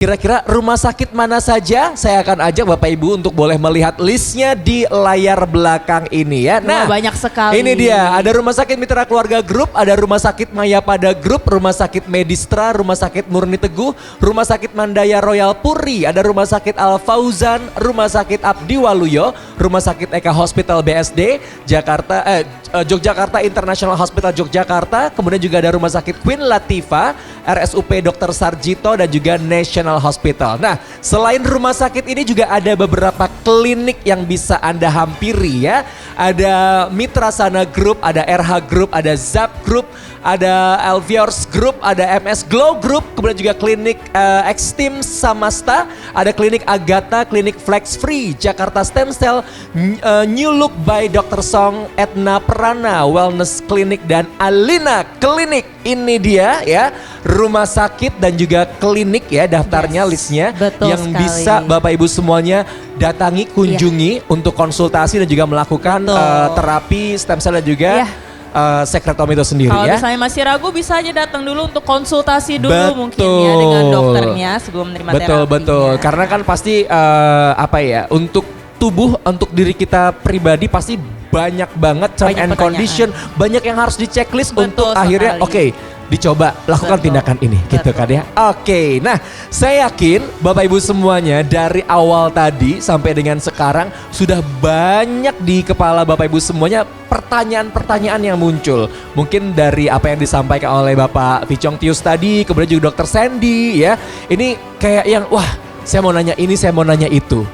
Kira-kira rumah sakit mana saja? Saya akan ajak Bapak Ibu untuk boleh melihat listnya di layar belakang ini ya. Nah, banyak sekali. Ini dia, ada Rumah Sakit Mitra Keluarga Group, ada Rumah Sakit Mayapada Group, Rumah Sakit Medistra, Rumah Sakit Murni Teguh, Rumah Sakit Mandaya Royal Puri, ada Rumah Sakit Al Fauzan, Rumah Sakit Abdi Waluyo, Rumah Sakit Eka Hospital BSD, Yogyakarta International Hospital Yogyakarta, kemudian juga ada Rumah Sakit Queen Latifah, RSUP Dr. Sarjito dan juga National Hospital. Nah, selain rumah sakit ini juga ada beberapa klinik yang bisa Anda hampiri ya. Ada Mitra Sana Group, ada RH Group, ada Zap Group, ada Alviors Group, ada MS Glow Group, kemudian juga klinik Extim Samasta, ada klinik Agatha, klinik Flex Free, Jakarta Stem Cell, New Look by Dr. Song, Etna Prana, Wellness Clinic dan Alina Clinic. Ini dia ya, rumah sakit dan juga klinik ya daftarnya, listnya yang sekali. bisa Bapak Ibu semuanya datangi, kunjungi untuk konsultasi dan juga melakukan terapi stem cell dan juga sekretom itu sendiri. Kalau ya. misalnya masih ragu bisa aja datang dulu untuk konsultasi dulu mungkin ya dengan dokternya sebelum menerima terapi. Betul. Karena kan pasti untuk tubuh, untuk diri kita pribadi pasti banyak banget term and condition, banyak yang harus di checklist untuk akhirnya dicoba lakukan tindakan ini gitu kan ya. Oke, nah saya yakin Bapak Ibu semuanya dari awal tadi sampai dengan sekarang sudah banyak di kepala Bapak Ibu semuanya pertanyaan-pertanyaan yang muncul. Mungkin dari apa yang disampaikan oleh Bapak Vichong Tius tadi, kemudian juga Dr. Sandy ya. Ini kayak yang wah, saya mau nanya ini, saya mau nanya itu.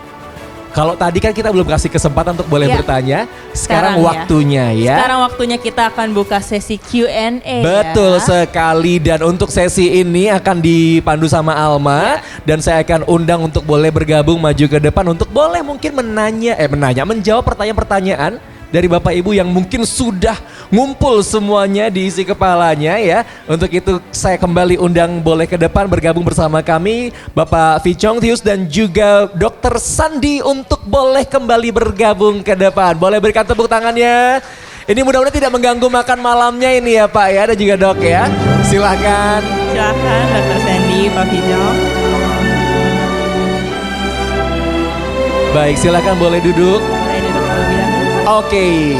Kalau tadi kan kita belum kasih kesempatan untuk boleh bertanya, sekarang waktunya ya. Sekarang waktunya kita akan buka sesi Q&A. Betul sekali, dan untuk sesi ini akan dipandu sama Alma dan saya akan undang untuk boleh bergabung maju ke depan untuk boleh mungkin menjawab pertanyaan-pertanyaan dari Bapak Ibu yang mungkin sudah ngumpul semuanya di isi kepalanya ya. Untuk itu saya kembali undang boleh ke depan bergabung bersama kami Bapak Vichong Tius dan juga Dr. Sandy untuk boleh kembali bergabung ke depan. Boleh berikan tepuk tangannya. Ini mudah-mudahan tidak mengganggu makan malamnya ini ya Pak ya, dan juga Dok ya. Silahkan. Silahkan Dr. Sandy, Pak Vichong. Baik, silahkan boleh duduk. Boleh duduk terlebih dahulu. Oke.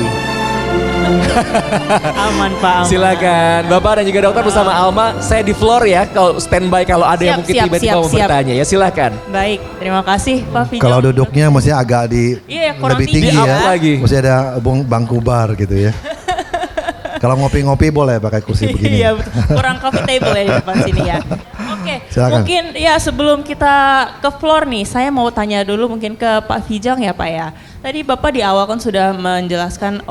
Aman Pak, aman. Silakan Bapak dan juga dokter bersama Alma. Saya di floor ya, kalau standby kalau ada yang mungkin tiba-tiba mau bertanya ya, silakan. Baik, terima kasih Pak Vichong. Kalau duduknya mesti agak lebih tinggi ya, lagi. mesti ada bangku bar gitu ya. Kalau ngopi-ngopi boleh pakai kursi begini. Iya, kurang coffee table ya di depan sini ya. Oke, silakan. mungkin ya sebelum kita ke floor nih, saya mau tanya dulu mungkin ke Pak Vichong ya Pak ya. Tadi Bapak di awal kan sudah menjelaskan,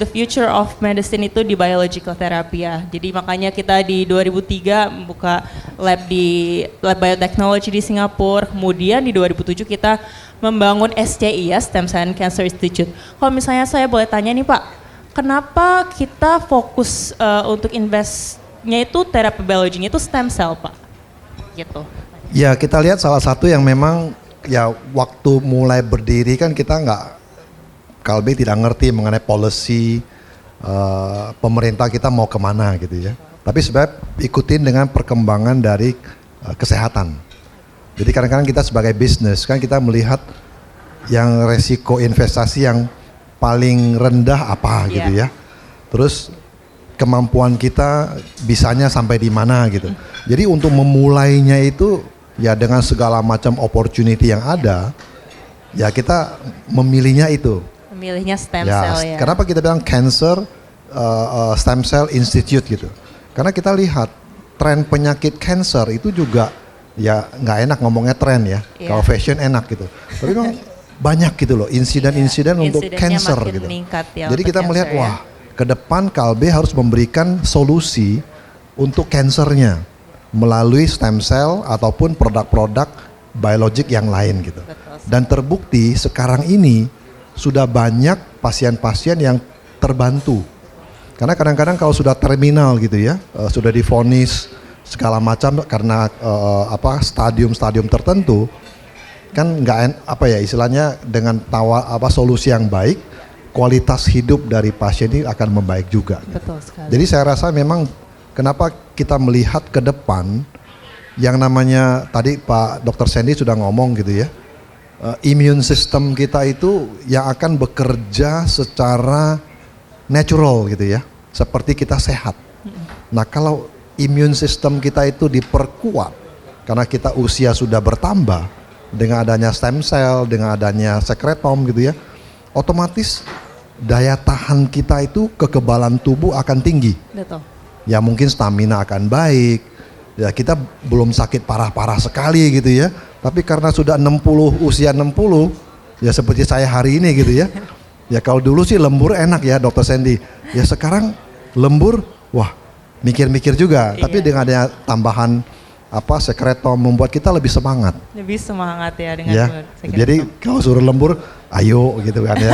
the future of medicine itu di biological therapy ya. Jadi makanya kita di 2003 membuka lab biotechnology di Singapura. Kemudian di 2007 kita membangun SCI ya, Stem Cell Cancer Institute. Kalau misalnya saya boleh tanya nih Pak, kenapa kita fokus untuk investnya itu terapi biologinya itu stem cell Pak? Gitu. Ya kita lihat salah satu yang memang ya waktu mulai berdiri kan kita Kalbe tidak ngerti mengenai policy pemerintah kita mau kemana gitu ya. Tapi sebenarnya ikutin dengan perkembangan dari kesehatan. Jadi kadang-kadang kita sebagai bisnis kan kita melihat yang resiko investasi yang paling rendah apa gitu ya. Terus kemampuan kita bisanya sampai di mana gitu. Jadi untuk memulainya itu ya dengan segala macam opportunity yang ada, ya kita memilihnya itu. Memilihnya stem cell ya. Kenapa kita bilang Cancer Stem Cell Institute gitu? Karena kita lihat tren penyakit cancer itu juga ya nggak enak ngomongnya tren ya. Kalau fashion enak gitu. Tapi memang banyak gitu loh insiden-insiden untuk cancer gitu. Ya, jadi kita melihat wah ke depan Kalbe harus memberikan solusi untuk cancernya melalui stem cell ataupun produk-produk biologik yang lain gitu. Dan terbukti sekarang ini sudah banyak pasien-pasien yang terbantu. Karena kadang-kadang kalau sudah terminal gitu ya, sudah divonis segala macam karena stadium-stadium tertentu, kan istilahnya dengan solusi yang baik, kualitas hidup dari pasien ini akan membaik juga. Betul sekali. Jadi saya rasa memang kenapa kita melihat ke depan yang namanya tadi Pak Dr. Sandy sudah ngomong gitu ya, immune system kita itu yang akan bekerja secara natural gitu ya, seperti kita sehat. Nah kalau immune system kita itu diperkuat karena kita usia sudah bertambah dengan adanya stem cell, dengan adanya sekretom gitu ya, otomatis daya tahan kita itu kekebalan tubuh akan tinggi. Betul. Ya mungkin stamina akan baik, ya kita belum sakit parah-parah sekali gitu ya, tapi karena sudah 60, usia 60, ya seperti saya hari ini gitu ya. Ya kalau dulu sih lembur enak ya Dr. Sandy, ya sekarang lembur, wah mikir-mikir juga, tapi dengan adanya tambahan sekretom membuat kita lebih semangat. Lebih semangat ya dengan Ya, sekretom. jadi kalau suruh lembur, ayo gitu kan ya.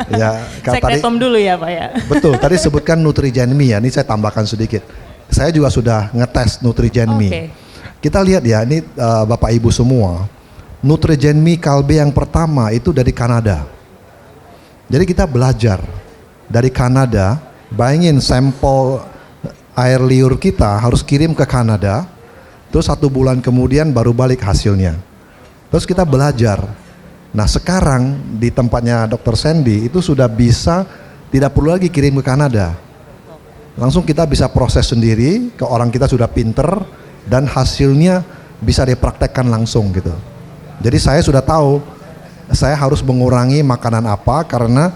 Ya, Sekretom dulu ya Pak ya. betul, tadi sebutkan Nutrigenme ya, ini saya tambahkan sedikit. Saya juga sudah ngetes Nutrigenme. Oke. Kita lihat ya, ini Bapak Ibu semua, Nutrigenme Kalbe yang pertama itu dari Kanada. Jadi kita belajar dari Kanada, bayangin sampel air liur kita harus kirim ke Kanada, terus 1 bulan kemudian baru balik hasilnya. Terus kita belajar. Nah sekarang di tempatnya Dr. Sandy itu sudah bisa, tidak perlu lagi kirim ke Kanada. Langsung kita bisa proses sendiri, ke orang kita sudah pinter, dan hasilnya bisa dipraktekkan langsung gitu. Jadi saya sudah tahu, saya harus mengurangi makanan apa karena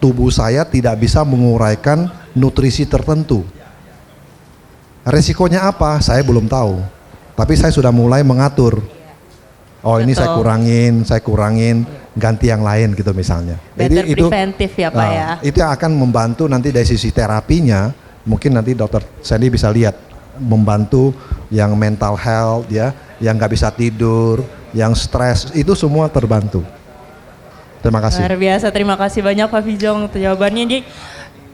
tubuh saya tidak bisa menguraikan nutrisi tertentu. Resikonya apa? Saya belum tahu. Tapi saya sudah mulai mengatur. Oh ini saya kurangin, ganti yang lain gitu misalnya. Better preventif ya Pak ya. Itu yang akan membantu nanti dari sisi terapinya, mungkin nanti Dr. Sandy bisa lihat, membantu yang mental health ya, yang nggak bisa tidur, yang stres, itu semua terbantu. Terima kasih. Luar biasa, terima kasih banyak Pak Fijong untuk jawabannya. Jadi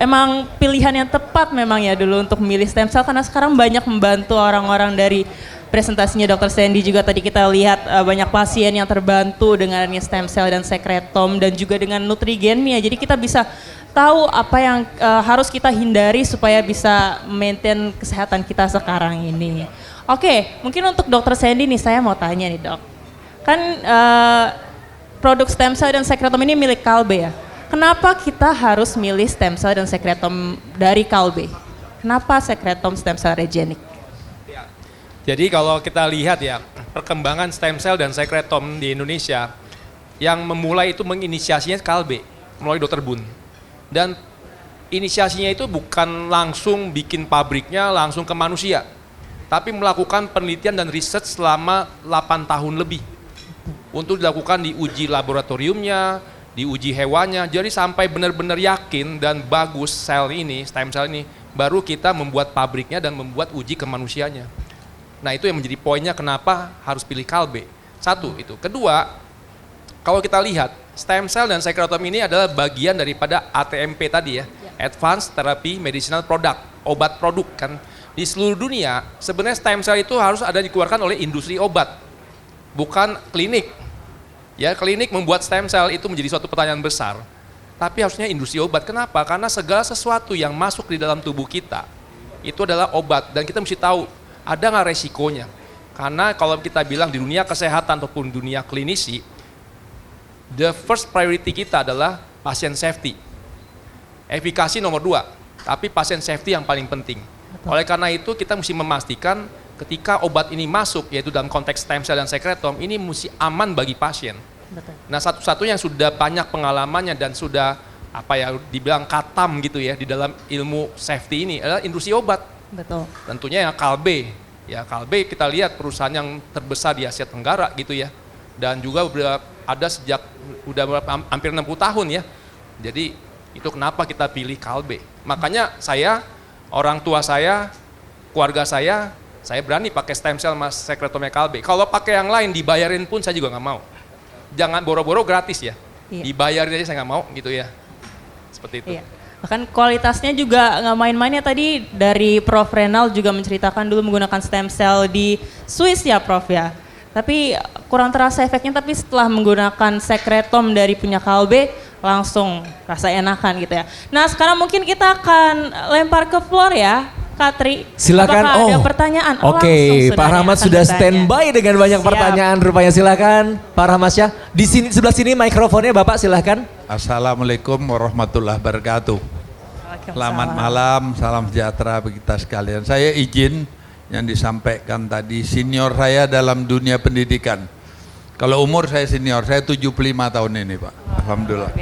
emang pilihan yang tepat memang ya dulu untuk memilih stem cell karena sekarang banyak membantu orang-orang. Dari presentasinya Dr. Sandy juga tadi kita lihat banyak pasien yang terbantu dengan adanya stem cell dan sekretom dan juga dengan Nutrigenme ya. Jadi kita bisa tahu apa yang harus kita hindari supaya bisa maintain kesehatan kita sekarang ini. Oke, mungkin untuk Dr. Sandy nih saya mau tanya nih Dok. Kan produk stem cell dan sekretom ini milik Kalbe ya. Kenapa kita harus milih stem cell dan sekretom dari Kalbe? Kenapa sekretom stem cell regenik? Jadi kalau kita lihat ya, perkembangan stem cell dan sekretom di Indonesia, yang memulai itu menginisiasinya Kalbe, melalui Dr. Bun. Dan inisiasinya itu bukan langsung bikin pabriknya langsung ke manusia, tapi melakukan penelitian dan riset selama 8 tahun lebih. Untuk dilakukan di uji laboratoriumnya, di uji hewannya, jadi sampai benar-benar yakin dan bagus sel ini, stem cell ini, baru kita membuat pabriknya dan membuat uji ke manusianya. Nah itu yang menjadi poinnya kenapa harus pilih Kalbe. Satu itu. Kedua, kalau kita lihat stem cell dan sekretom ini adalah bagian daripada ATMP tadi ya, Advanced Therapy Medicinal Product, obat produk kan. Di seluruh dunia sebenarnya stem cell itu harus ada dikeluarkan oleh industri obat, bukan klinik. Ya klinik membuat stem cell itu menjadi suatu pertanyaan besar. Tapi harusnya industri obat. Kenapa? Karena segala sesuatu yang masuk di dalam tubuh kita itu adalah obat dan kita mesti tahu ada nggak resikonya. Karena kalau kita bilang di dunia kesehatan ataupun dunia klinisi, the first priority kita adalah pasien safety. Efikasi nomor 2, tapi pasien safety yang paling penting. Betul. Oleh karena itu kita mesti memastikan ketika obat ini masuk, yaitu dalam konteks stem cell dan sekretom, ini mesti aman bagi pasien. Betul. Nah satu-satunya yang sudah banyak pengalamannya dan sudah dibilang katam gitu ya di dalam ilmu safety ini adalah industri obat. Betul. Tentunya ya Kalbe. Ya Kalbe kita lihat perusahaan yang terbesar di Asia Tenggara gitu ya. Dan juga ada sejak hampir 60 tahun ya. Jadi itu kenapa kita pilih Kalbe. Makanya saya, orang tua saya, keluarga saya berani pakai stem cell mas sekretomnya Kalbe. Kalau pakai yang lain dibayarin pun saya juga nggak mau. Jangan boro-boro gratis ya. Iya. Dibayarin aja saya nggak mau gitu ya. Seperti itu. Iya. Bahkan kualitasnya juga nggak main-mainnya. Tadi dari Prof. Renal juga menceritakan dulu menggunakan stem cell di Swiss ya Prof ya. Tapi kurang terasa efeknya, tapi setelah menggunakan sekretom dari punya Kalbe langsung rasa enakan gitu ya. Nah sekarang mungkin kita akan lempar ke floor ya. Katri, Silakan. apakah ada pertanyaan? Oke, Langsung Pak saudara Rahmat yang sudah akan bertanya. standby dengan banyak Siap. pertanyaan rupanya. Silakan Pak Rahmat ya. Di sini sebelah sini mikrofonnya Bapak silakan. Assalamualaikum warahmatullahi wabarakatuh. Selamat malam, salam sejahtera bagi kita sekalian. Saya izin yang disampaikan tadi, senior saya dalam dunia pendidikan. Kalau umur saya senior, saya 75 tahun ini Pak. Alhamdulillah.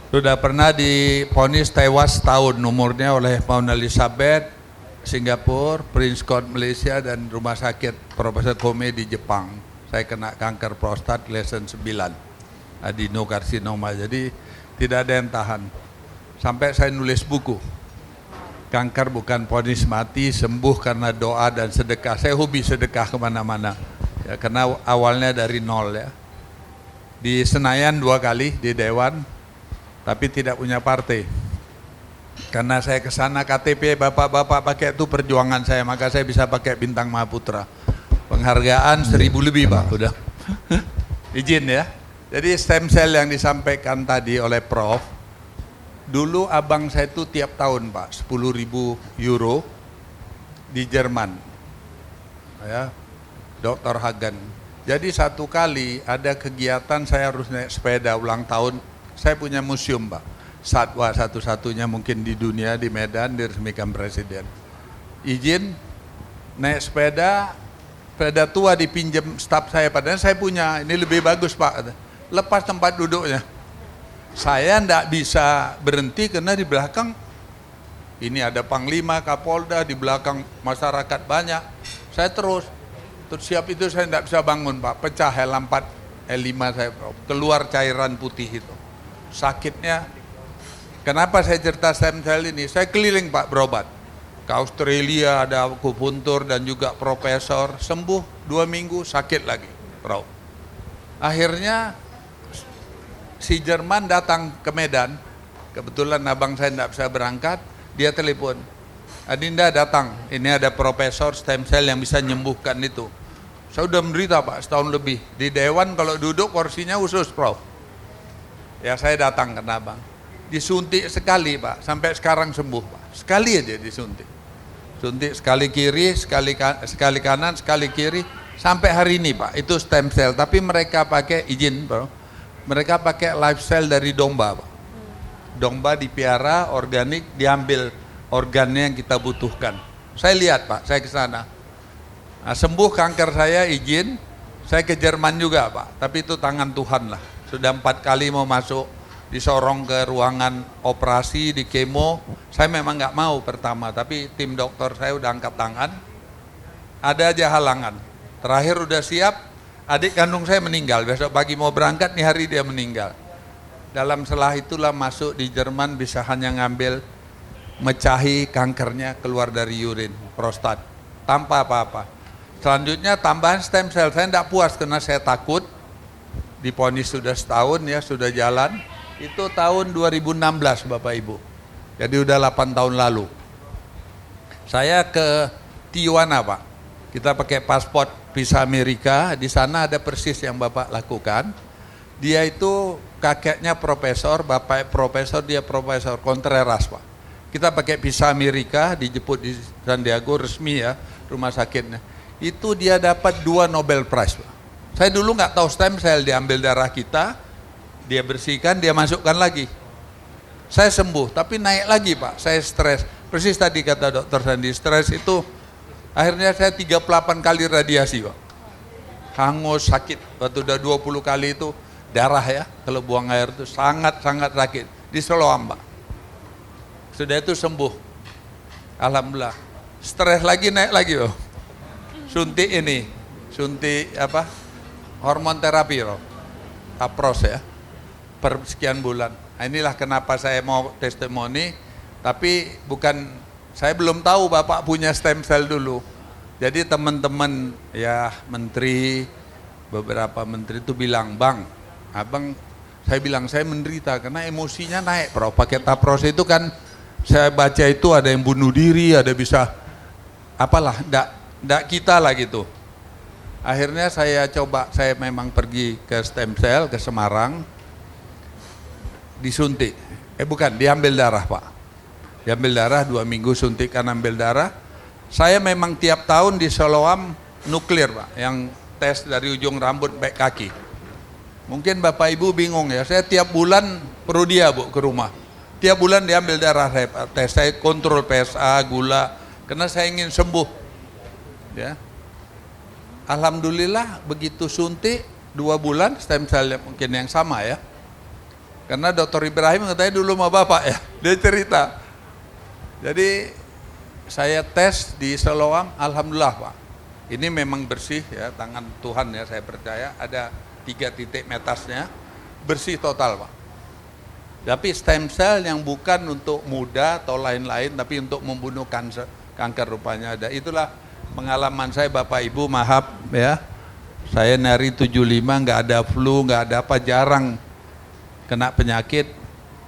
Sudah pernah divonis tewas tahun umurnya oleh Mount Elizabeth, Singapura, Prince Court Malaysia, dan Rumah Sakit Profesor Kome di Jepang. Saya kena kanker prostat lesion 9, adenokarsinoma, jadi tidak ada yang tahan. Sampai saya nulis buku, kanker bukan vonis mati, sembuh karena doa dan sedekah. Saya hobi sedekah kemana-mana, ya, karena awalnya dari nol ya. Di Senayan 2 kali, di Dewan, tapi tidak punya partai. Karena saya ke sana KTP bapak-bapak pakai itu perjuangan saya, maka saya bisa pakai bintang Mahaputra. Penghargaan 1000 lebih Pak, udah. Izin ya. Jadi stem cell yang disampaikan tadi oleh Prof, dulu abang saya itu tiap tahun Pak, 10.000 euro di Jerman. Ya, Dr. Hagen. Jadi satu kali ada kegiatan saya harus naik sepeda ulang tahun. Saya punya museum Pak, satwa satu-satunya mungkin di dunia di Medan, diresmikan Presiden. Izin naik sepeda tua dipinjam staf saya, padahal saya punya, ini lebih bagus Pak, lepas tempat duduknya. Saya enggak bisa berhenti karena di belakang ini ada Panglima, Kapolda, di belakang masyarakat banyak. Saya terus siap itu saya enggak bisa bangun Pak, pecah L4, L5 saya, keluar cairan putih itu. Sakitnya, kenapa saya cerita stem cell ini? Saya keliling Pak berobat ke Australia, ada akupuntur dan juga profesor, sembuh 2 minggu, sakit lagi Prof. Akhirnya si Jerman datang ke Medan, kebetulan abang saya tidak bisa berangkat, dia telepon, Adinda datang, ini ada profesor stem cell yang bisa menyembuhkan itu. Saya udah menderita Pak setahun lebih, di Dewan kalau duduk kursinya khusus Prof. Ya saya datang karena abang, disuntik sekali Pak, sampai sekarang sembuh Pak, sekali aja disuntik. Suntik sekali kiri, sekali kanan, sekali kiri, sampai hari ini Pak, itu stem cell, tapi mereka pakai, izin Bro, mereka pakai live cell dari domba Pak. Domba dipiara, organik, diambil organnya yang kita butuhkan. Saya lihat Pak, saya ke sana. Nah, sembuh kanker saya, izin, saya ke Jerman juga Pak, tapi itu tangan Tuhan lah. Sudah 4 kali mau masuk, disorong ke ruangan operasi, di kemo. Saya memang nggak mau pertama, tapi tim dokter saya udah angkat tangan. Ada aja halangan. Terakhir udah siap, adik kandung saya meninggal. Besok pagi mau berangkat, nih hari dia meninggal. Dalam selah itulah masuk di Jerman, bisa hanya ngambil, mecahi kankernya keluar dari urin, prostat, tanpa apa-apa. Selanjutnya tambahan stem cell, saya tidak puas karena saya takut. Divonis sudah setahun ya, sudah jalan. Itu tahun 2016 Bapak Ibu. Jadi udah 8 tahun lalu. Saya ke Tijuana Pak. Kita pakai paspor visa Amerika, di sana ada persis yang Bapak lakukan. Dia itu kakeknya profesor, bapak profesor, dia profesor Contreras Pak. Kita pakai visa Amerika, dijemput di San Diego, resmi ya rumah sakitnya. Itu dia dapat 2 Nobel Prize Pak. Saya dulu nggak tahu stem cell, diambil darah kita, dia bersihkan, dia masukkan lagi. Saya sembuh, tapi naik lagi Pak, saya stres. Persis tadi kata Dokter Sandi, stres itu akhirnya saya 38 kali radiasi Pak. Hangus, sakit, waktu udah 20 kali itu darah ya, kalau buang air itu sangat-sangat sakit. Di Siloam Pak. Sudah itu sembuh. Alhamdulillah. Stres lagi, naik lagi Pak. Suntik ini, suntik apa? Hormon terapi loh, tapros ya, per sekian bulan. Nah, inilah kenapa saya mau testimoni, tapi bukan, saya belum tahu Bapak punya stem cell dulu. Jadi teman-teman ya menteri, beberapa menteri itu bilang, Bang, abang, saya bilang saya menderita karena emosinya naik Prof. Pakai tapros itu kan, saya baca itu ada yang bunuh diri, ada bisa, apalah, ndak kita lah gitu. Akhirnya saya coba, saya memang pergi ke stem cell, ke Semarang, disuntik. Bukan, diambil darah Pak. diambil darah 2 minggu suntikan ambil darah. Saya memang tiap tahun di Siloam nuklir Pak, yang tes dari ujung rambut sampai kaki. Mungkin Bapak Ibu bingung ya, saya tiap bulan perlu dia Bu ke rumah. Tiap bulan diambil darah saya, tes saya kontrol PSA, gula, karena saya ingin sembuh. Ya. Alhamdulillah begitu suntik 2 bulan stem cell mungkin yang sama ya. Karena Dr. Ibrahim katanya dulu sama Bapak ya, dia cerita. Jadi saya tes di Siloam, alhamdulillah Pak. Ini memang bersih ya, tangan Tuhan ya saya percaya, ada 3 titik metasnya, bersih total Pak. Tapi stem cell yang bukan untuk muda atau lain-lain, tapi untuk membunuh kanker rupanya ada. Itulah pengalaman saya Bapak Ibu, maaf ya. Saya dari 75 nggak ada flu, nggak ada apa, jarang kena penyakit.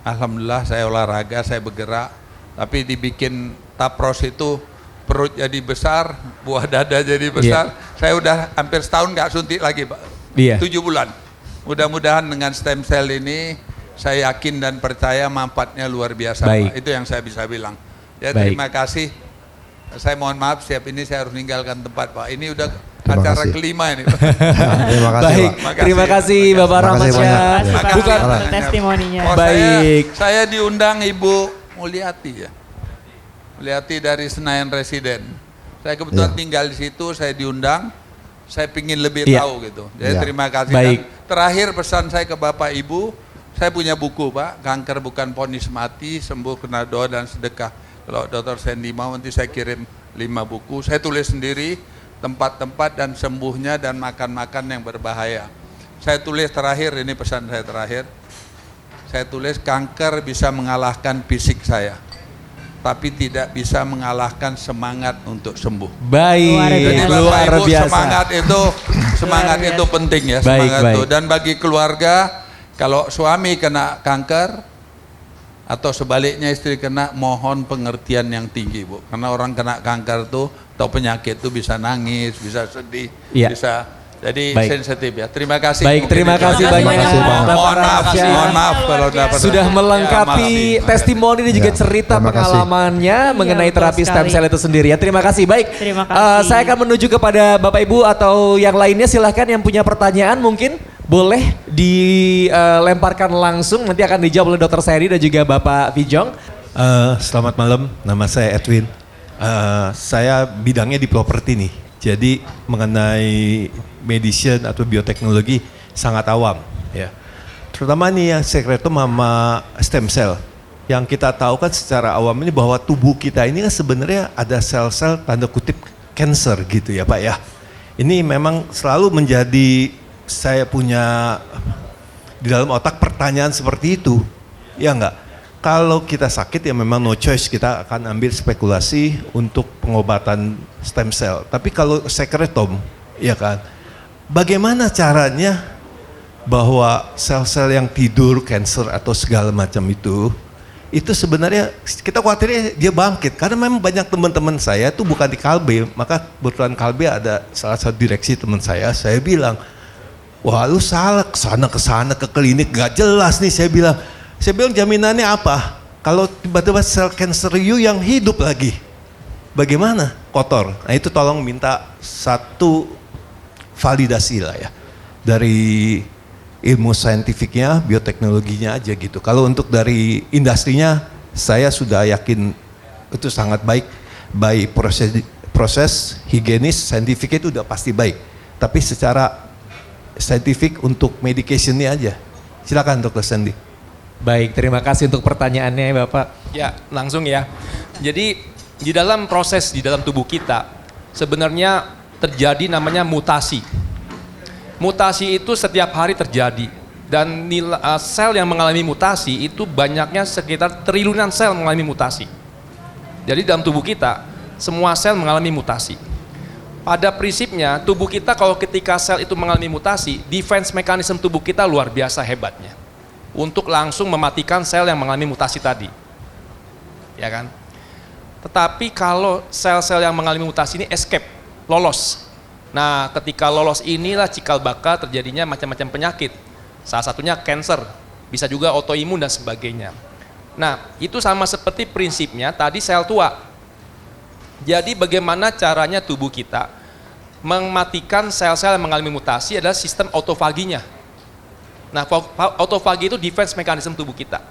Alhamdulillah saya olahraga, saya bergerak. Tapi dibikin tapros itu perut jadi besar, buah dada jadi besar. Saya udah hampir setahun nggak suntik lagi Pak. 7 bulan. Mudah-mudahan dengan stem cell ini saya yakin dan percaya manfaatnya luar biasa Pak. Itu yang saya bisa bilang. Ya terima kasih. Saya mohon maaf siap ini saya harus meninggalkan tempat Pak. Ini udah acara kelima ini Pak. Terima kasih Baik, Pak. terima kasih Bapak Ramadsyah. Bukan testimoninya. Baik. Saya diundang Ibu Mulyati ya. Mulyati dari Senayan Residen. Saya kebetulan tinggal di situ, saya diundang. Saya pingin lebih tahu gitu. Jadi terima kasih. Baik. Dan terakhir pesan saya ke Bapak Ibu, saya punya buku Pak, Kanker Bukan Vonis Mati, Sembuh Kena Doa dan Sedekah. Kalau Dr. Sandy mau nanti saya kirim 5 buku. Saya tulis sendiri tempat-tempat dan sembuhnya dan makan-makan yang berbahaya. Saya tulis terakhir, ini pesan saya terakhir. Saya tulis kanker bisa mengalahkan fisik saya, tapi tidak bisa mengalahkan semangat untuk sembuh. Baik, Jadi luar Bapak Ibu biasa. semangat itu penting ya, Baik, semangat baik. itu. Dan bagi keluarga, kalau suami kena kanker atau sebaliknya istri kena, mohon pengertian yang tinggi Bu. Karena orang kena kanker tuh atau penyakit tuh bisa nangis, bisa sedih, Iya. bisa jadi Baik. sensitif ya. Terima kasih. Baik, Mungkin terima itu. kasih banyak Bapak Ramadsyah. Mohon maaf kalau dapat Sudah melengkapi testimoni dan juga Ya, cerita terima kasih. pengalamannya mengenai betul terapi stem sekali. cell itu sendiri ya. Terima kasih. Baik, Terima kasih. saya akan menuju kepada Bapak Ibu atau yang lainnya, silahkan yang punya pertanyaan mungkin boleh dilemparkan langsung, nanti akan dijawab oleh Dr. Sandy dan juga Bapak Vijong. Selamat malam, nama saya Edwin. Saya bidangnya di properti nih, jadi mengenai medicine atau bioteknologi sangat awam ya. Terutama nih yang sekretom sama stem cell. Yang kita tahu kan secara awam ini bahwa tubuh kita ini kan sebenarnya ada sel-sel tanda kutip cancer gitu ya Pak ya. Ini memang selalu menjadi saya punya di dalam otak pertanyaan seperti itu, ya enggak? Kalau kita sakit ya memang no choice, kita akan ambil spekulasi untuk pengobatan stem cell. Tapi kalau sekretom, ya kan, bagaimana caranya bahwa sel-sel yang tidur, cancer atau segala macam itu sebenarnya kita khawatirnya dia bangkit. Karena memang banyak teman-teman saya itu bukan di Kalbe, maka kebetulan Kalbe ada salah satu direksi teman saya bilang, wah lu salah kesana ke klinik gak jelas nih. Saya bilang jaminannya apa? Kalau tiba-tiba sel cancer you yang hidup lagi, bagaimana? Kotor. Nah itu tolong minta satu validasi lah ya dari ilmu saintifiknya, bioteknologinya aja gitu. Kalau untuk dari industrinya, saya sudah yakin itu sangat baik. Baik proses higienis, saintifik itu udah pasti baik. Tapi secara saintifik untuk medication-nya aja. Silakan Dr. Sandy. Baik, terima kasih untuk pertanyaannya Bapak. Ya, langsung ya. Jadi di dalam proses di dalam tubuh kita sebenarnya terjadi namanya mutasi. Mutasi itu setiap hari terjadi dan sel yang mengalami mutasi itu banyaknya sekitar triliunan sel mengalami mutasi. Jadi dalam tubuh kita semua sel mengalami mutasi. Pada prinsipnya tubuh kita kalau ketika sel itu mengalami mutasi, defense mekanisme tubuh kita luar biasa hebatnya untuk langsung mematikan sel yang mengalami mutasi tadi. Ya kan? Tetapi kalau sel-sel yang mengalami mutasi ini escape, lolos. Nah, ketika lolos inilah cikal bakal terjadinya macam-macam penyakit. Salah satunya cancer, bisa juga autoimun dan sebagainya. Nah, itu sama seperti prinsipnya tadi sel tua. Jadi bagaimana caranya tubuh kita mematikan sel-sel yang mengalami mutasi adalah sistem autofaginya. Nah, autofagi itu defense mechanism tubuh kita.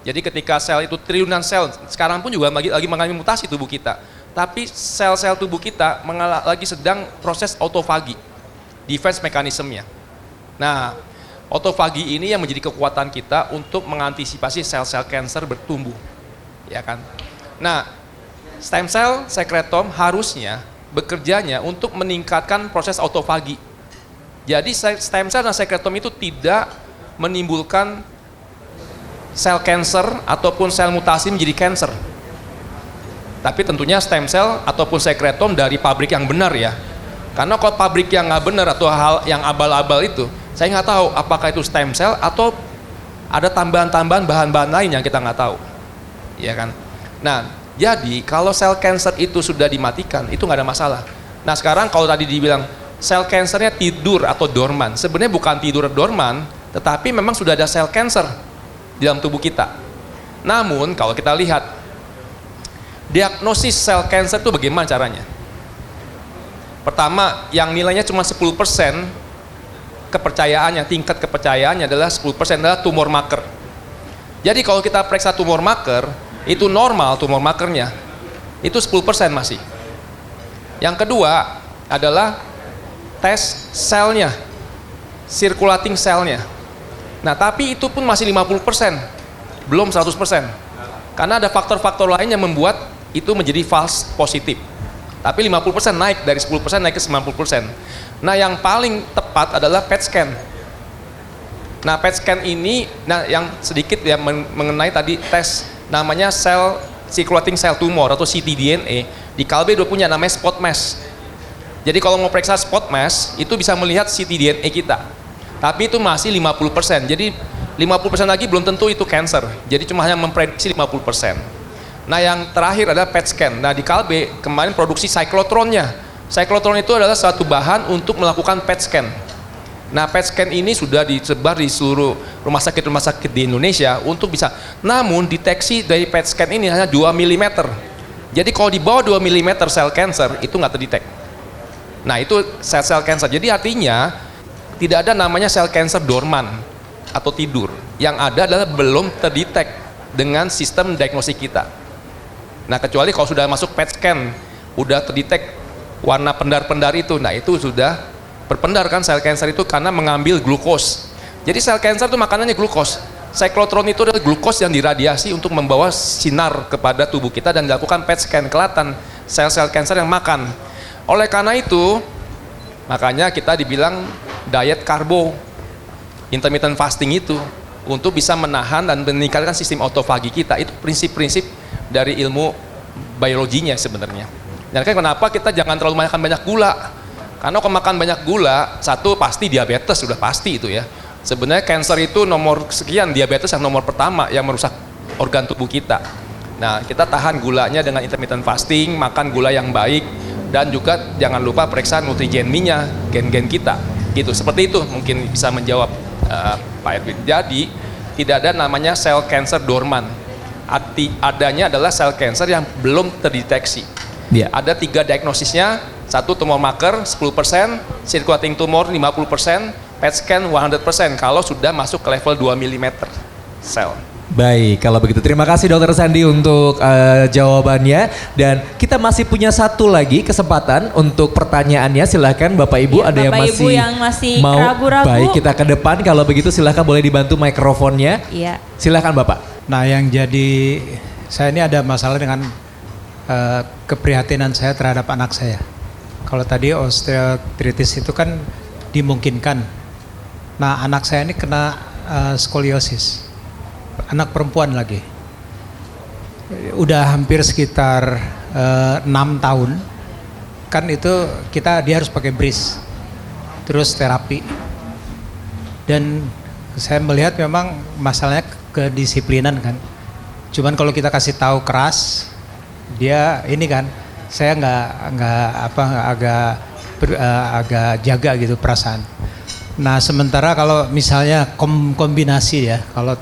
Jadi ketika sel itu triliunan sel, sekarang pun juga lagi mengalami mutasi tubuh kita. Tapi sel-sel tubuh kita lagi sedang proses autofagi, defense mechanismnya. Nah, autofagi ini yang menjadi kekuatan kita untuk mengantisipasi sel-sel kanker bertumbuh, ya kan? Nah, stem cell sekretom harusnya bekerjanya untuk meningkatkan proses autofagi. Jadi stem cell dan sekretom itu tidak menimbulkan sel kanker ataupun sel mutasi menjadi kanker. Tapi tentunya stem cell ataupun sekretom dari pabrik yang benar ya. Karena kalau pabrik yang nggak benar atau hal yang abal-abal itu, saya nggak tahu apakah itu stem cell atau ada tambahan-tambahan bahan-bahan lain yang kita nggak tahu, ya kan? Nah, jadi kalau sel kanker itu sudah dimatikan, itu nggak ada masalah. Nah sekarang kalau tadi dibilang sel kankernya tidur atau dorman, sebenarnya bukan tidur dorman, tetapi memang sudah ada sel kanker di dalam tubuh kita. Namun kalau kita lihat diagnosis sel kanker itu bagaimana caranya? Pertama, yang nilainya cuma 10% kepercayaannya, tingkat kepercayaannya adalah 10% adalah tumor marker. Jadi kalau kita periksa tumor marker, itu normal tumor markernya, itu 10% masih. Yang kedua adalah tes selnya, circulating selnya. Nah tapi itu pun masih 50%, belum 100%. Karena ada faktor-faktor lain yang membuat itu menjadi false positif. Tapi 50% naik, dari 10% naik ke 90%. Nah yang paling tepat adalah PET scan. Nah PET scan ini, nah yang sedikit ya mengenai tadi tes namanya sel circulating cell tumor atau ctDNA. Di Kalbe udah punya namanya spot mass. Jadi kalau mau periksa spot mass, itu bisa melihat ctDNA kita. Tapi itu masih 50%. Jadi 50% lagi belum tentu itu cancer. Jadi cuma hanya memprediksi 50%. Nah yang terakhir adalah PET scan. Nah di Kalbe kemarin produksi cyclotronnya. Cyclotron itu adalah suatu bahan untuk melakukan PET scan. Nah PET scan ini sudah disebar di seluruh rumah sakit di Indonesia untuk bisa. Namun deteksi dari PET scan ini hanya 2 mm. Jadi kalau di bawah 2 mm sel cancer itu nggak terdetek. Nah itu sel-sel cancer. Jadi artinya tidak ada namanya sel cancer dorman atau tidur. Yang ada adalah belum terdetek dengan sistem diagnosis kita. Nah kecuali kalau sudah masuk PET scan, udah terdetek warna pendar-pendar itu, nah itu sudah berpendar kan sel kanker itu karena mengambil glukos. Jadi sel kanker itu makanannya glukos. Cyclotron itu adalah glukos yang diradiasi untuk membawa sinar kepada tubuh kita dan dilakukan PET scan, kelihatan sel-sel kanker yang makan. Oleh karena itu, makanya kita dibilang diet karbo, intermittent fasting itu untuk bisa menahan dan meningkatkan sistem autofagi kita. Itu prinsip-prinsip dari ilmu biologinya sebenarnya. Dan kan kenapa kita jangan terlalu makan banyak gula? Karena kalau makan banyak gula, satu pasti diabetes, sudah pasti itu ya. Sebenarnya kanker itu nomor sekian, diabetes yang nomor pertama yang merusak organ tubuh kita. Nah, kita tahan gulanya dengan intermittent fasting, makan gula yang baik, dan juga jangan lupa periksa nutrigenminya, gen-gen kita. Gitu, seperti itu mungkin bisa menjawab Pak Edwin. Jadi, tidak ada namanya sel kanker dorman. Adanya adalah sel kanker yang belum terdeteksi. Ya. Ada 3 diagnosisnya, 1 tumor marker 10%, circulating tumor 50%, PET scan 100% kalau sudah masuk ke level 2 mm sel. Baik, kalau begitu terima kasih Dokter Sandi untuk jawabannya, dan kita masih punya satu lagi kesempatan untuk pertanyaannya. Silahkan Bapak Ibu, Ya, ada Bapak yang Ibu yang masih mau ragu-ragu. Baik, kita ke depan. Kalau begitu silahkan boleh dibantu mikrofonnya. Iya. Silahkan Bapak. Nah yang jadi, saya ini ada masalah dengan keprihatinan saya terhadap anak saya. Kalau tadi osteoartritis itu kan dimungkinkan. Nah anak saya ini kena skoliosis, anak perempuan lagi. Udah hampir sekitar 6 tahun, kan itu dia harus pakai brace, terus terapi. Dan saya melihat memang masalahnya kedisiplinan kan. Cuman kalau kita kasih tahu keras, dia ini kan, saya agak jaga gitu perasaan. Nah sementara kalau misalnya kombinasi ya, kalau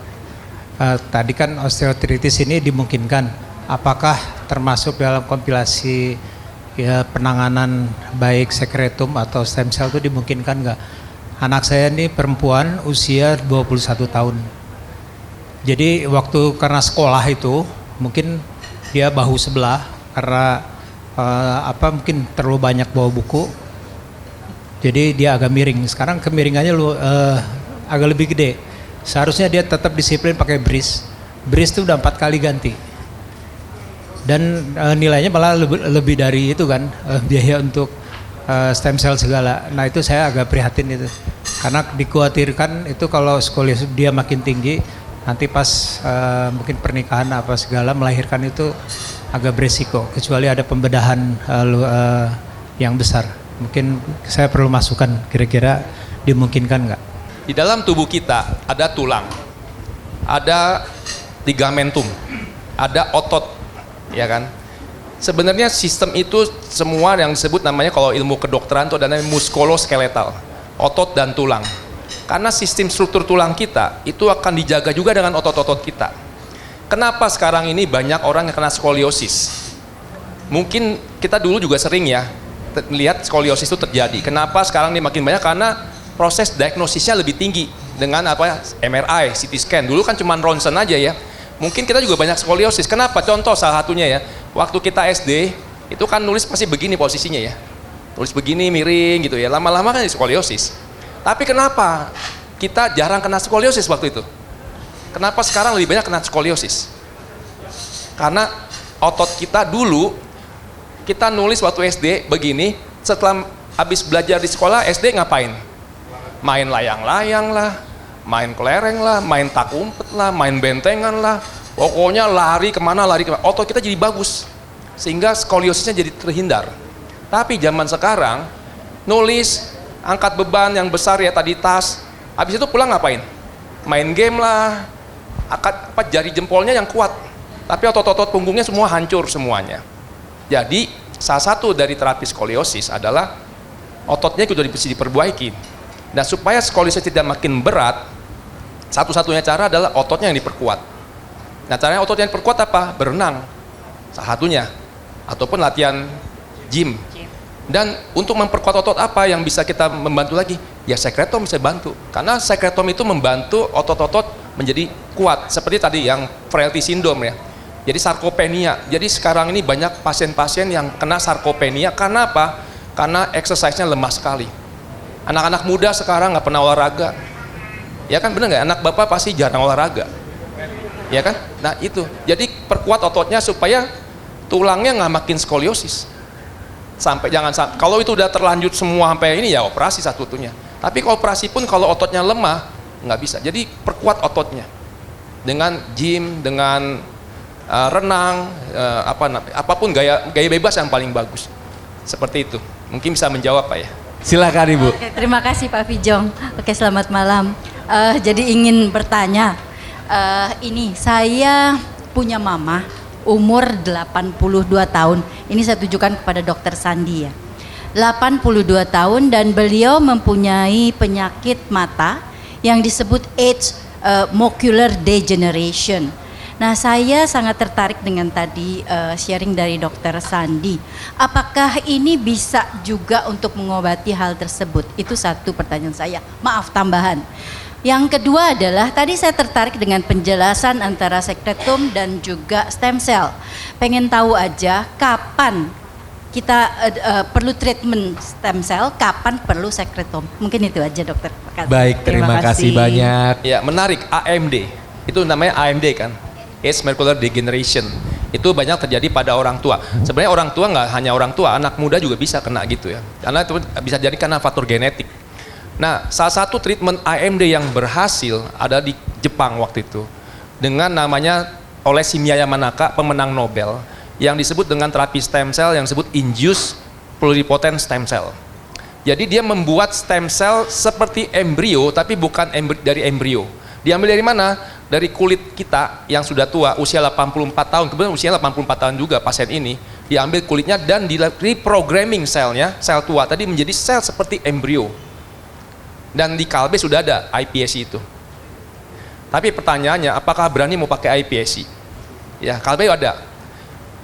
tadi kan osteoartritis ini dimungkinkan, apakah termasuk dalam kompilasi ya penanganan baik sekretum atau stem cell itu dimungkinkan nggak? Anak saya ini perempuan usia 21 tahun. Jadi waktu karena sekolah itu mungkin dia bahu sebelah karena mungkin terlalu banyak bawa buku. Jadi dia agak miring. Sekarang kemiringannya agak lebih gede. Seharusnya dia tetap disiplin pakai brace. Brace itu udah 4 kali ganti. Dan nilainya malah lebih dari itu kan, biaya untuk stem cell segala. Nah itu saya agak prihatin itu. Karena dikhawatirkan itu kalau skoliosis dia makin tinggi, nanti pas mungkin pernikahan apa segala melahirkan itu agak beresiko. Kecuali ada pembedahan yang besar. Mungkin saya perlu masukan, kira-kira dimungkinkan nggak? Di dalam tubuh kita ada tulang, ada ligamentum, ada otot, ya kan? Sebenarnya sistem itu semua yang disebut namanya kalau ilmu kedokteran itu ada namanya muskuloskeletal, otot dan tulang. Karena sistem struktur tulang kita itu akan dijaga juga dengan otot-otot kita. Kenapa sekarang ini banyak orang yang kena skoliosis? Mungkin kita dulu juga sering ya lihat skoliosis itu terjadi. Kenapa sekarang ini makin banyak? Karena proses diagnosisnya lebih tinggi dengan MRI, CT scan. Dulu kan cuma ronsen aja ya. Mungkin kita juga banyak skoliosis. Kenapa? Contoh salah satunya ya. Waktu kita SD itu kan nulis pasti begini posisinya ya. Nulis begini miring gitu ya. Lama-lama kan skoliosis. Tapi kenapa kita jarang kena skoliosis waktu itu? Kenapa sekarang lebih banyak kena skoliosis? Karena otot kita dulu kita nulis waktu SD begini, setelah habis belajar di sekolah SD ngapain? Main layang-layang lah, main kelereng lah, main tak umpet lah, main bentengan lah, pokoknya lari kemana. Otot kita jadi bagus sehingga skoliosisnya jadi terhindar. Tapi zaman sekarang nulis, angkat beban yang besar ya tadi tas, habis itu pulang ngapain? Main game lah, jari jempolnya yang kuat, tapi otot-otot punggungnya semua hancur semuanya. Jadi salah satu dari terapi skoliosis adalah ototnya sudah bisa diperbaiki. Dan supaya skoliosis tidak makin berat, satu-satunya cara adalah ototnya yang diperkuat. Nah caranya otot yang diperkuat apa? Berenang, salah satunya. Ataupun latihan gym. Dan untuk memperkuat otot apa yang bisa kita membantu lagi? Ya sekretom bisa bantu. Karena sekretom itu membantu otot-otot menjadi kuat. Seperti tadi yang frailty syndrome ya. Jadi sarkopenia. Jadi sekarang ini banyak pasien-pasien yang kena sarkopenia. Karena apa? Karena exercise-nya lemah sekali. Anak-anak muda sekarang nggak pernah olahraga. Ya kan bener nggak? Anak bapak pasti jarang olahraga. Ya kan? Nah itu. Jadi perkuat ototnya supaya tulangnya nggak makin skoliosis. Kalau itu udah terlanjut semua sampai ini ya operasi satu-satunya. Tapi kalau operasi pun kalau ototnya lemah nggak bisa. Jadi perkuat ototnya dengan gym, dengan renang, apapun gaya bebas yang paling bagus. Seperti itu. Mungkin bisa menjawab Pak ya. Silakan Ibu. Oke, terima kasih Pak Fijong. Oke, selamat malam. Jadi ingin bertanya, ini saya punya mama umur 82 tahun. Ini saya tujukan kepada Dokter Sandi ya. 82 tahun dan beliau mempunyai penyakit mata yang disebut age macular degeneration. Nah, saya sangat tertarik dengan tadi sharing dari Dokter Sandi. Apakah ini bisa juga untuk mengobati hal tersebut? Itu satu pertanyaan saya. Maaf, tambahan. Yang kedua adalah tadi saya tertarik dengan penjelasan antara sekretum dan juga stem cell. Pengen tahu aja kapan kita perlu treatment stem cell, kapan perlu sekretum. Mungkin itu aja Dokter. Baik, terima kasih banyak. Ya menarik, AMD. Itu namanya AMD kan. Age macular degeneration. Itu banyak terjadi pada orang tua. Sebenarnya orang tua nggak hanya orang tua, anak muda juga bisa kena gitu ya. Karena itu bisa jadi karena faktor genetik. Nah, salah satu treatment AMD yang berhasil ada di Jepang waktu itu dengan namanya oleh Shinya Yamanaka, pemenang Nobel, yang disebut dengan terapi stem cell yang disebut induced pluripotent stem cell. Jadi dia membuat stem cell seperti embrio tapi bukan dari embrio. Diambil dari mana? Dari kulit kita yang sudah tua, usia 84 tahun, kemudian usia 84 tahun juga pasien ini, diambil kulitnya dan di reprogramming selnya, sel tua tadi menjadi sel seperti embrio. Dan di Kalbe sudah ada iPSC itu. Tapi pertanyaannya, apakah berani mau pakai iPSC? Ya, Kalbe ada.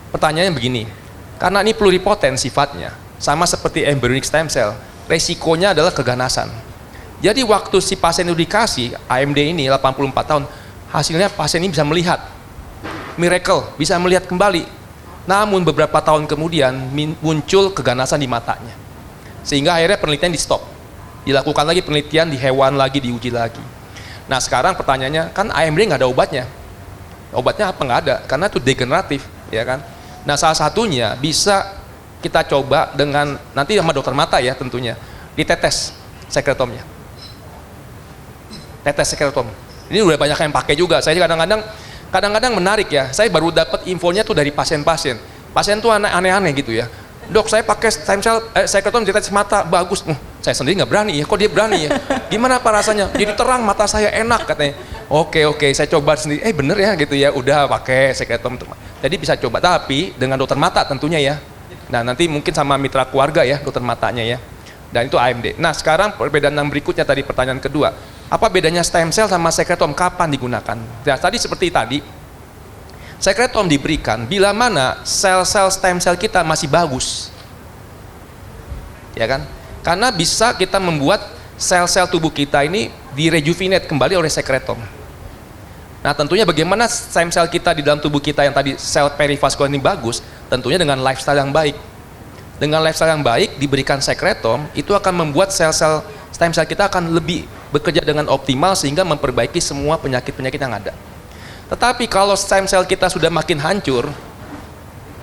Pertanyaannya begini, karena ini pluripoten sifatnya, sama seperti embryonic stem cell, resikonya adalah keganasan. Jadi waktu si pasien itu dikasih AMD ini 84 tahun, hasilnya pasien ini bisa melihat, miracle, bisa melihat kembali. Namun beberapa tahun kemudian muncul keganasan di matanya. Sehingga akhirnya penelitian di stop. Dilakukan lagi penelitian di hewan lagi, diuji lagi. Nah sekarang pertanyaannya, kan AMD nggak ada obatnya. Obatnya apa? Nggak ada, karena itu degeneratif, ya kan? Nah salah satunya bisa kita coba dengan, nanti sama dokter mata ya tentunya, ditetes sekretomnya. Tetes sekretom. Ini udah banyak yang pakai juga. Saya kadang-kadang menarik ya, saya baru dapat infonya tuh dari pasien-pasien. Pasien tuh aneh-aneh gitu ya. Dok, saya pakai stem cell sekretom ditetes mata, bagus. Saya sendiri nggak berani ya, kok dia berani ya? Gimana apa rasanya? Jadi terang, mata saya enak katanya. Oke, saya coba sendiri. Bener ya gitu ya, udah pakai sekretom. Jadi bisa coba, tapi dengan dokter mata tentunya ya. Nah nanti mungkin sama mitra keluarga ya, dokter matanya ya. Dan itu AMD. Nah sekarang perbedaan yang berikutnya tadi, pertanyaan kedua. Apa bedanya stem cell sama sekretom? Kapan digunakan? Nah, tadi seperti tadi, sekretom diberikan bila mana sel-sel stem cell kita masih bagus. Ya kan? Karena bisa kita membuat sel-sel tubuh kita ini direjuvenate kembali oleh sekretom. Nah, tentunya bagaimana stem cell kita di dalam tubuh kita yang tadi sel perivaskular ini bagus? Tentunya dengan lifestyle yang baik. Dengan lifestyle yang baik diberikan sekretom, itu akan membuat sel-sel stem cell kita akan lebih bekerja dengan optimal sehingga memperbaiki semua penyakit-penyakit yang ada. Tetapi kalau stem cell kita sudah makin hancur,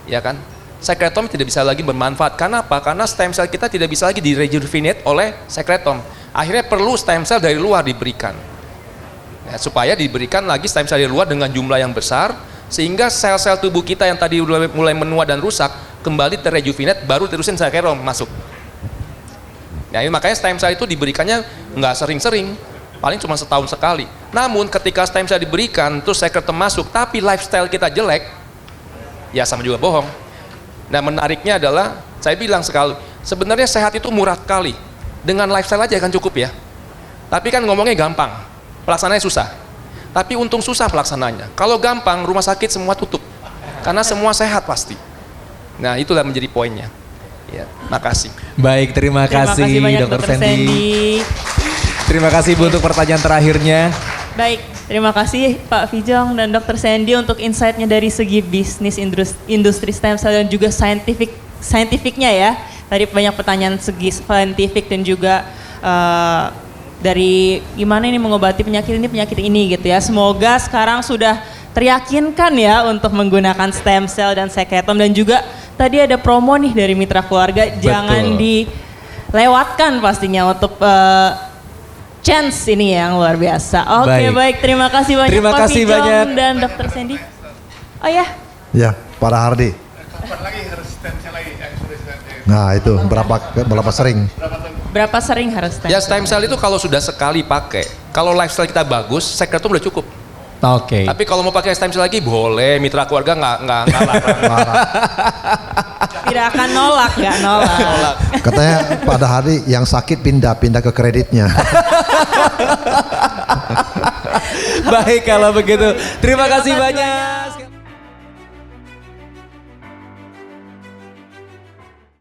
ya kan, sekretom tidak bisa lagi bermanfaat. Karena apa? Karena stem cell kita tidak bisa lagi direjuvenate oleh sekretom. Akhirnya perlu stem cell dari luar diberikan. Ya, supaya diberikan lagi stem cell dari luar dengan jumlah yang besar, sehingga sel-sel tubuh kita yang tadi mulai menua dan rusak, kembali terrejuvenate, baru terusin sekretom masuk. Nah, makanya stem cell itu diberikannya nggak sering-sering, paling cuma setahun sekali. Namun ketika stem cell diberikan, terus sekretom masuk, tapi lifestyle kita jelek, ya sama juga bohong. Nah menariknya adalah, saya bilang sekali, sebenarnya sehat itu murah sekali. Dengan lifestyle aja kan cukup ya. Tapi kan ngomongnya gampang, pelaksananya susah. Tapi untung susah pelaksananya. Kalau gampang, rumah sakit semua tutup. Karena semua sehat pasti. Nah itulah menjadi poinnya. Ya, makasih. Baik, terima kasih banyak Dr. Dr. Sandy. Terima kasih Bu untuk pertanyaan terakhirnya. Baik, terima kasih Pak Fijong dan Dr. Sandy untuk insight-nya dari segi bisnis industri stem cell dan juga scientificnya ya. Tadi banyak pertanyaan segi scientific dan juga dari gimana ini mengobati penyakit ini gitu ya. Semoga sekarang sudah teryakinkan ya untuk menggunakan stem cell dan sekretom, dan juga tadi ada promo nih dari mitra keluarga. Betul. Jangan dilewatkan pastinya untuk chance ini yang luar biasa. Oke, baik. Terima kasih banyak Terima Pak kasih Fijong banyak. dan Dr. Sandy. Oh ya, Ya, Pak Hardi. Nah itu berapa sering? berapa sering harus stem Ya cell? stem cell itu kalau sudah sekali pakai, kalau lifestyle kita bagus, sekretom udah cukup. Oke. Tapi kalau mau pakai stem cell lagi boleh, mitra keluarga nggak larang. Tidak akan nolak. Katanya pada hari yang sakit pindah ke kreditnya. Baik kalau begitu. Terima kasih banyak.